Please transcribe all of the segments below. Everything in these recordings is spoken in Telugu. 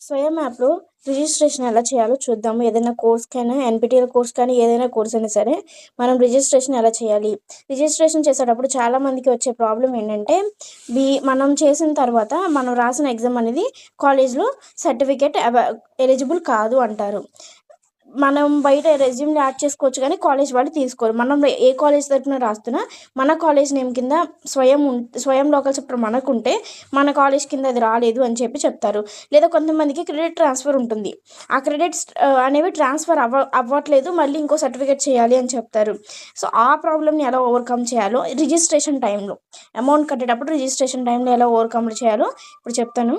స్వయం యాప్‌లో రిజిస్ట్రేషన్ ఎలా చేయాలో చూద్దాము. ఏదైనా కోర్స్‌కైనా, ఎన్‌పీటీఎల్ కోర్స్ కానీ, ఏదైనా కోర్స్ అయినా సరే, మనం రిజిస్ట్రేషన్ ఎలా చేయాలి? రిజిస్ట్రేషన్ చేసేటప్పుడు చాలా మందికి వచ్చే ప్రాబ్లమ్ ఏంటంటే, మనం చేసిన తర్వాత మనం రాసిన ఎగ్జామ్ అనేది కాలేజ్‌లో సర్టిఫికేట్ ఎలిజిబుల్ కాదు అంటారు. మనం బయట రెజ్యూమ్‌లో యాడ్ చేసుకోవచ్చు కానీ, కాలేజ్ వాళ్ళు తీసుకోరు. మనం ఏ కాలేజ్ తరపున రాస్తున్నా, మన కాలేజ్ నేమ్ కింద స్వయం లోకల్ చాప్టర్ మనకుంటే, మన కాలేజ్ కింద అది రాలేదు అని చెప్తారు. లేదా కొంతమందికి క్రెడిట్ ట్రాన్స్‌ఫర్ ఉంటుంది. ఆ క్రెడిట్స్ అనేవి ట్రాన్స్‌ఫర్ అవ్వట్లేదు. మళ్ళీ ఇంకో సర్టిఫికేట్ చేయాలి అని చెప్తారు. సో, ఆ ప్రాబ్లమ్‌ని ఎలా ఓవర్‌కమ్ చేయాలో రిజిస్ట్రేషన్ టైంలో, అమౌంట్ కట్టేటప్పుడు రిజిస్ట్రేషన్ టైంలో ఎలా ఓవర్‌కమ్ చేయాలో ఇప్పుడు చెప్తాను.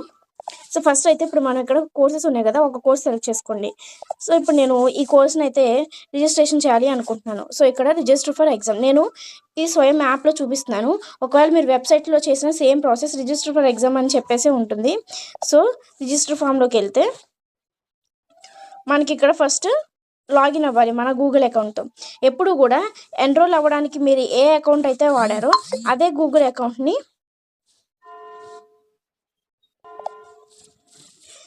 సో, ఫస్ట్ అయితే ఇప్పుడు మనం ఇక్కడ కోర్సెస్ ఉన్నాయి కదా! ఒక కోర్స్ సెలెక్ట్ చేసుకోండి. సో, ఇప్పుడు నేను ఈ కోర్స్‌నైతే రిజిస్ట్రేషన్ చేయాలి అనుకుంటున్నాను. సో, ఇక్కడ రిజిస్టర్ ఫర్ ఎగ్జామ్ నేను ఈ స్వయం యాప్‌లో చూపిస్తున్నాను. ఒకవేళ మీరు వెబ్‌సైట్‌లో చేసిన same process register for exam అని చెప్పేసే ఉంటుంది. సో, రిజిస్టర్ ఫామ్‌లోకెళ్తే మనకిక్కడ ఫస్ట్ లాగిన్ అవ్వాలి మన గూగుల్ అకౌంట్‌తో. ఎప్పుడు కూడా ఎన్రోల్ అవ్వడానికి మీరు ఏ అకౌంట్ అయితే వాడారో అదే గూగుల్ అకౌంట్‌ని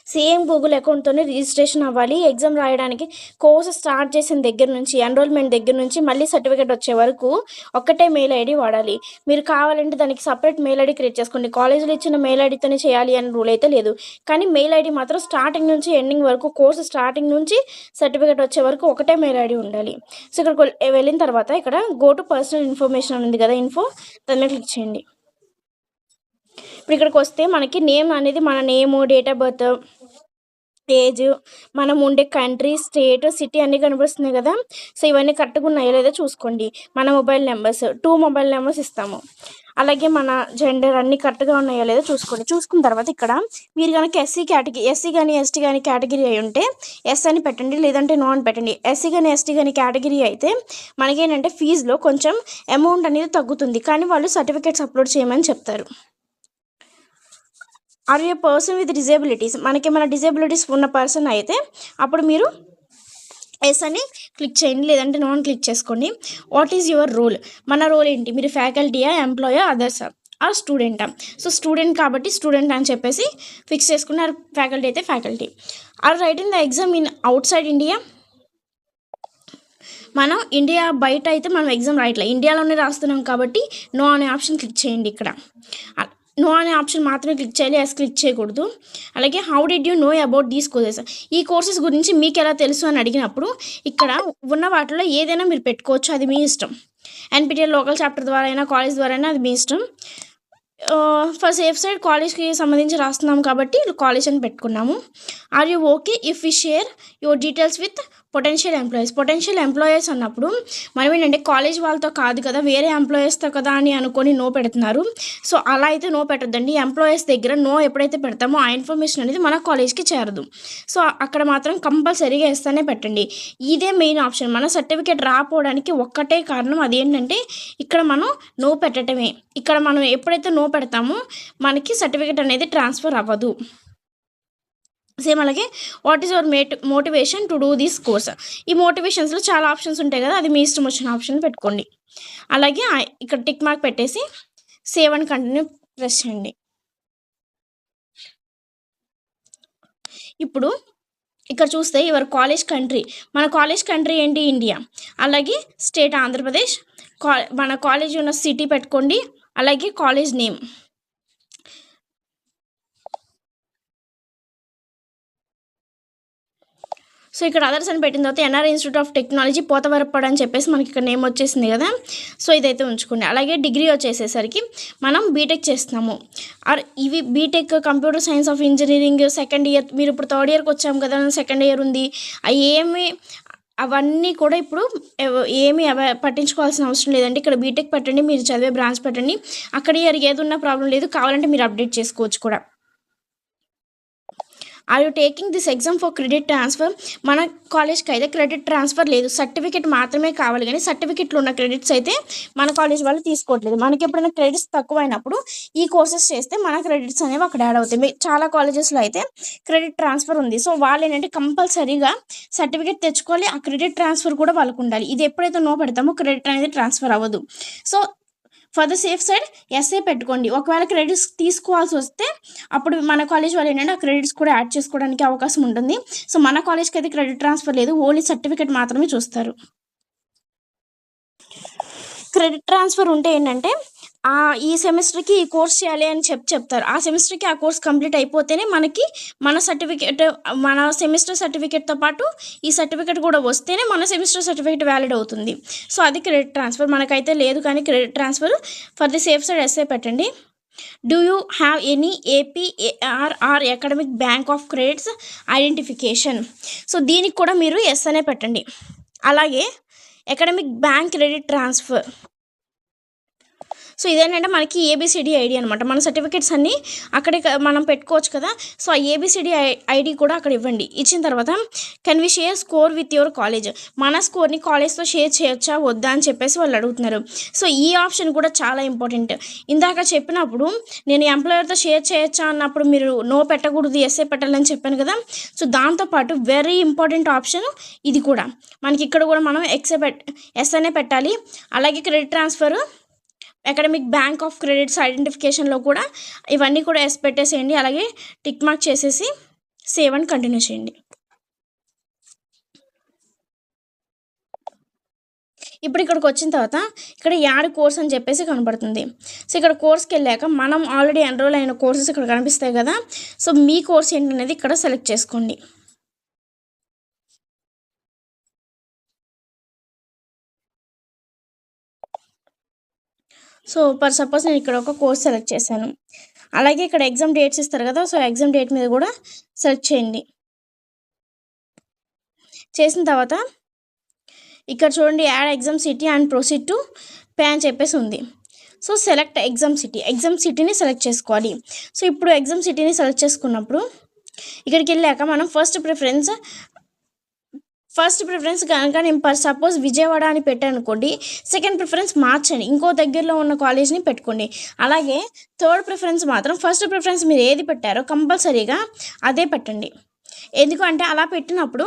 సేమ్ గూగుల్ అకౌంట్‌తోనే రిజిస్ట్రేషన్ అవ్వాలి. ఎగ్జామ్ రాయడానికి కోర్స్ స్టార్ట్ చేసిన దగ్గర నుంచి, ఎన్రోల్‌మెంట్ దగ్గర నుంచి మళ్ళీ సర్టిఫికేట్ వచ్చే వరకు ఒక్కటే మెయిల్ ఐడీ వాడాలి. మీరు కావాలంటే దానికి సెపరేట్ మెయిల్ ఐడీ క్రియేట్ చేసుకోండి. కాలేజ్‌లో ఇచ్చిన మెయిల్ ఐడీతోనే చేయాలి అని రూల్ అయితే లేదు. కానీ మెయిల్ ఐడీ మాత్రం స్టార్టింగ్ నుంచి ఎండింగ్ వరకు, కోర్స్ స్టార్టింగ్ నుంచి సర్టిఫికేట్ వచ్చే వరకు ఒకటే మెయిల్ ఐడీ ఉండాలి. సో, ఇక్కడికి వెళ్ళిన తర్వాత ఇక్కడ గో టు పర్సనల్ ఇన్ఫర్మేషన్ అని ఉంది కదా! దాని మీద క్లిక్ చేయండి. ఇప్పుడు ఇక్కడికొస్తే మనకి నేమ్ అనేది మన నేము, డేట్ ఆఫ్ బర్త్, ఏజ్, మనం ఉండే కంట్రీ, స్టేట్, సిటీ అన్నీ కనిపిస్తున్నాయి కదా! సో, ఇవన్నీ కరెక్ట్‌గా ఉన్నాయో లేదో చూసుకోండి. మన మొబైల్ నంబర్స్ 2 మొబైల్ నంబర్స్ ఇస్తాము. అలాగే మన జెండర్ అన్నీ కరెక్ట్‌గా ఉన్నాయో లేదో చూసుకోండి. చూసుకున్న తర్వాత ఇక్కడ మీరు గనక ఎస్సీ గాని, ఎస్టీ గాని కేటగిరీ అయ్యుంటే ఎస్ అని పెట్టండి. లేదంటే నో అని పెట్టండి. ఎస్సీ గాని, ఎస్టీ గాని కేటగిరీ అయితే మనకేంటంటే ఫీజులో కొంచెం అమౌంట్ అనేది తగ్గుతుంది. కానీ వాళ్ళు సర్టిఫికేట్స్ అప్‌లోడ్ చేయమని చెప్తారు. Are you a person with disabilities, మనకేమైనా డిజేబిలిటీస్ ఉన్న పర్సన్ అయితే అప్పుడు మీరు ఎస్ అని క్లిక్ చేయండి. లేదంటే నో అని క్లిక్ చేసుకోండి. వాట్ ఈజ్ యువర్ రోల్, మన రోల్ ఏంటి, మీరు ఫ్యాకల్టీయా, ఎంప్లాయా, అదర్సా, ఆ స్టూడెంటా? సో, స్టూడెంట్ కాబట్టి స్టూడెంట్ అని చెప్పేసి ఫిక్స్ చేసుకున్నారు. ఫ్యాకల్టీ అయితే faculty. Are writing the exam in అవుట్ సైడ్ ఇండియా, మనం ఇండియా బయట అయితే మనం ఎగ్జామ్ రాయట్లేదు, ఇండియాలోనే రాస్తున్నాం కాబట్టి నో అనే ఆప్షన్ క్లిక్ చేయండి. ఇక్కడ నో అనే ఆప్షన్ మాత్రమే క్లిక్ చేయాలి, ఎస్ క్లిక్ చేయకూడదు. అలాగే how did you know about these courses, ఈ కోర్సెస్ గురించి మీకు ఎలా తెలుసు అని అడిగినప్పుడు ఇక్కడ ఉన్న వాటిలో ఏదైనా మీరు పెట్టుకోవచ్చు, అది మీ ఇష్టం. ఎన్‌పీటీఎల్ లోకల్ చాప్టర్ ద్వారా అయినా, కాలేజ్ ద్వారా అయినా అది మీ ఇష్టం. ఫర్ సేఫ్ సైడ్ కాలేజ్కి సంబంధించి రాస్తున్నాం కాబట్టి కాలేజ్ అని పెట్టుకున్నాము. Are you okay if you share your details with potential employers అన్నప్పుడు మనం ఏంటంటే కాలేజ్ వాళ్ళతో కాదు కదా, వేరే ఎంప్లాయర్స్తో కదా అని అనుకొని నో పెడుతున్నారు. సో, అలా అయితే నో పెట్టద్దండి. ఎంప్లాయర్స్ దగ్గర నో ఎప్పుడైతే పెడతామో ఆ ఇన్ఫర్మేషన్ అనేది మన కాలేజ్కి చేరదు. సో, అక్కడ మాత్రం కంపల్సరీగా ఇస్తానే పెట్టండి. ఇదే మెయిన్ ఆప్షన్. మన సర్టిఫికేట్ రాకపోవడానికి ఒక్కటే కారణం, అదేంటంటే ఇక్కడ మనం నో పెట్టడమే. ఇక్కడ మనం ఎప్పుడైతే నో పెడతామో మనకి సర్టిఫికేట్ అనేది ట్రాన్స్ఫర్ అవ్వదు. సేమ్ అలాగే what is your motivation to do this course, ఈ మోటివేషన్స్లో చాలా ఆప్షన్స్ ఉంటాయి కదా, అది మీ ఇష్టం వచ్చిన ఆప్షన్ పెట్టుకోండి. అలాగే ఇక్కడ టిక్ మార్క్ పెట్టేసి సేవ్ అండ్ కంటిన్యూ ప్రెస్ చేయండి. ఇప్పుడు ఇక్కడ చూస్తే యువర్ కాలేజ్ కంట్రీ, మన కాలేజ్ కంట్రీ ఏంటి, ఇండియా. అలాగే స్టేట్ ఆంధ్రప్రదేశ్, మన కాలేజ్ ఉన్న సిటీ పెట్టుకోండి. అలాగే కాలేజ్ నేమ్. సో, ఇక్కడ అదర్స్ అని పెట్టిన తర్వాత ఎన్ఆర్ ఇన్స్టిట్యూట్ ఆఫ్ టెక్నాలజీ పోతవరపాడు అని చెప్పేసి మనకి ఇక్కడ నేమ్ వచ్చేసింది కదా. సో, ఇదైతే ఉంచుకోండి. అలాగే డిగ్రీ వచ్చేసేసరికి మనం బీటెక్ చేస్తున్నాము. ఇవి BTech computer science of engineering second year, మీరు ఇప్పుడు థర్డ్ ఇయర్కి వచ్చాము కదా, సెకండ్ ఇయర్ ఉంది. అవన్నీ కూడా ఇప్పుడు ఏమీ పట్టించుకోవాల్సిన అవసరం లేదండి. ఇక్కడ బీటెక్ పెట్టండి, మీరు చదివే బ్రాంచ్ పెట్టండి. అక్కడ ఇయర్ ఏదున్నా ప్రాబ్లం లేదు, కావాలంటే మీరు అప్డేట్ చేసుకోవచ్చు కూడా. Are you taking this exam for credit transfer, మన కాలేజ్కి అయితే క్రెడిట్ ట్రాన్స్ఫర్ లేదు, సర్టిఫికేట్ మాత్రమే కావాలి. కానీ సర్టిఫికేట్లో ఉన్న క్రెడిట్స్ అయితే మన కాలేజ్ వాళ్ళు తీసుకోవట్లేదు. మనకి ఎప్పుడైనా క్రెడిట్స్ తక్కువైనప్పుడు ఈ కోర్సెస్ చేస్తే మన క్రెడిట్స్ అనేవి అక్కడ యాడ్ అవుతాయి. చాలా కాలేజెస్లో అయితే క్రెడిట్ ట్రాన్స్ఫర్ ఉంది. సో, వాళ్ళు ఏంటంటే కంపల్సరీగా సర్టిఫికేట్ తెచ్చుకోవాలి, ఆ క్రెడిట్ ట్రాన్స్ఫర్ కూడా వాళ్ళకు ఉండాలి. ఇది ఎప్పుడైతే నో పెడతామో క్రెడిట్ అనేది ట్రాన్స్ఫర్ అవ్వదు. So, for the safe side yes పెట్టుకోండి. ఒకవేళ క్రెడిట్స్ తీసుకోవాల్సి వస్తే అప్పుడు మన కాలేజ్ వాళ్ళు ఏంటంటే ఆ క్రెడిట్స్ కూడా యాడ్ చేసుకోవడానికి అవకాశం ఉంటుంది. సో మన కాలేజ్కి అయితే క్రెడిట్ ట్రాన్స్ఫర్ లేదు, ఓన్లీ సర్టిఫికేట్ మాత్రమే చూస్తారు. క్రెడిట్ ట్రాన్స్ఫర్ ఉంటే ఏంటంటే ఈ సెమిస్టర్కి ఈ కోర్స్ చేయాలి అని చెప్తారు. ఆ సెమిస్టర్కి ఆ కోర్స్ కంప్లీట్ అయిపోతేనే మనకి మన సర్టిఫికేట్, మన సెమిస్టర్ సర్టిఫికేట్తో పాటు ఈ సర్టిఫికేట్ కూడా వస్తేనే మన సెమిస్టర్ సర్టిఫికేట్ వ్యాలిడ్ అవుతుంది. సో అది క్రెడిట్ ట్రాన్స్ఫర్. మనకైతే లేదు, కానీ credit transfer for the safe side yes పెట్టండి. Do you have any APAR academic bank of credits identification? So దీనికి కూడా మీరు ఎస్ అనే పెట్టండి. అలాగే academic bank credit transfer. So ఇదేంటంటే మనకి ABCD ఐడి అనమాట. మన సర్టిఫికేట్స్ అన్నీ అక్కడే మనం పెట్టుకోవచ్చు కదా. సో ఆ ABCD ఐడి కూడా అక్కడ ఇవ్వండి. ఇచ్చిన తర్వాత can we share score with your college? మన స్కోర్ని కాలేజ్తో షేర్ చేయొచ్చా వద్దా అని చెప్పేసి వాళ్ళు అడుగుతున్నారు. సో ఈ ఆప్షన్ కూడా చాలా ఇంపార్టెంట్. ఇందాక చెప్పినప్పుడు నేను ఎంప్లాయర్తో షేర్ చేయొచ్చా అన్నప్పుడు మీరు నో పెట్టకూడదు, ఎస్ఏ పెట్టాలని చెప్పాను కదా. సో దాంతోపాటు వెరీ ఇంపార్టెంట్ ఆప్షన్ ఇది కూడా. మనకి ఇక్కడ కూడా మనం ఎస్ అనే పెట్టాలి. అలాగే credit transfer, academic bank of credits ఐడెంటిఫికేషన్లో కూడా ఇవన్నీ కూడా ఎస్ పెట్టేసేయండి. అలాగే టిక్ మార్క్ చేసేసి సేవ్ అండ్ కంటిన్యూ చేయండి. ఇప్పుడు ఇక్కడికి వచ్చిన తర్వాత ఇక్కడ యాడ్ కోర్స్ అని చెప్పేసి కనబడుతుంది. సో ఇక్కడ కోర్స్కి వెళ్ళాక మనం ఆల్రెడీ ఎన్రోల్ అయిన కోర్సెస్ ఇక్కడ కనిపిస్తాయి కదా. సో మీ కోర్స్ ఏంటనేది ఇక్కడ సెలెక్ట్ చేసుకోండి. సో సపోజ్ నేను ఇక్కడ ఒక కోర్స్ సెలెక్ట్ చేశాను. అలాగే ఇక్కడ ఎగ్జామ్ డేట్స్ ఇస్తారు కదా. సో ఎగ్జామ్ డేట్ మీద కూడా సెలెక్ట్ చేయండి. చేసిన తర్వాత ఇక్కడ చూడండి add exam city and proceed to pay అని చెప్పేసి ఉంది. సో సెలెక్ట్ ఎగ్జామ్ సిటీని సెలెక్ట్ చేసుకోవాలి. సో ఇప్పుడు ఎగ్జామ్ సిటీని సెలెక్ట్ చేసుకున్నప్పుడు ఇక్కడికి వెళ్ళాక మనం ఫస్ట్ ప్రిఫరెన్స్ కనుక నేను సపోజ్ విజయవాడ అని పెట్టాను అనుకోండి, సెకండ్ ప్రిఫరెన్స్ మార్చండి, ఇంకో దగ్గరలో ఉన్న కాలేజ్ని పెట్టుకోండి. అలాగే థర్డ్ ప్రిఫరెన్స్ మాత్రం ఫస్ట్ ప్రిఫరెన్స్ మీరు ఏది పెట్టారో కంపల్సరీగా అదే పెట్టండి. ఎందుకంటే అలా పెట్టినప్పుడు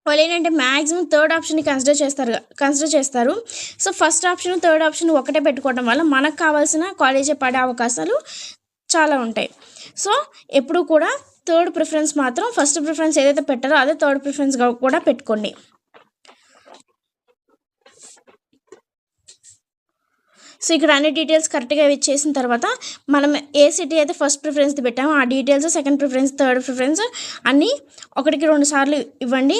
వాళ్ళు ఏంటంటే మ్యాక్సిమం థర్డ్ ఆప్షన్ని కన్సిడర్ చేస్తారు. So first option third option ఒకటే పెట్టుకోవడం వల్ల మనకు కావాల్సిన కాలేజీ పడే అవకాశాలు చాలా ఉంటాయి. సో ఎప్పుడు కూడా థర్డ్ ప్రిఫరెన్స్ మాత్రం ఫస్ట్ ప్రిఫరెన్స్ ఏదైతే పెట్టారో అదే థర్డ్ ప్రిఫరెన్స్గా కూడా పెట్టుకోండి. సో ఇక్కడ అన్ని డీటెయిల్స్ కరెక్ట్గా ఇచ్చేసిన తర్వాత మనం ఏ సిటీ అయితే ఫస్ట్ ప్రిఫరెన్స్ది పెట్టామో ఆ details, second preference, third preference అన్నీ 1-2 సార్లు ఇవ్వండి.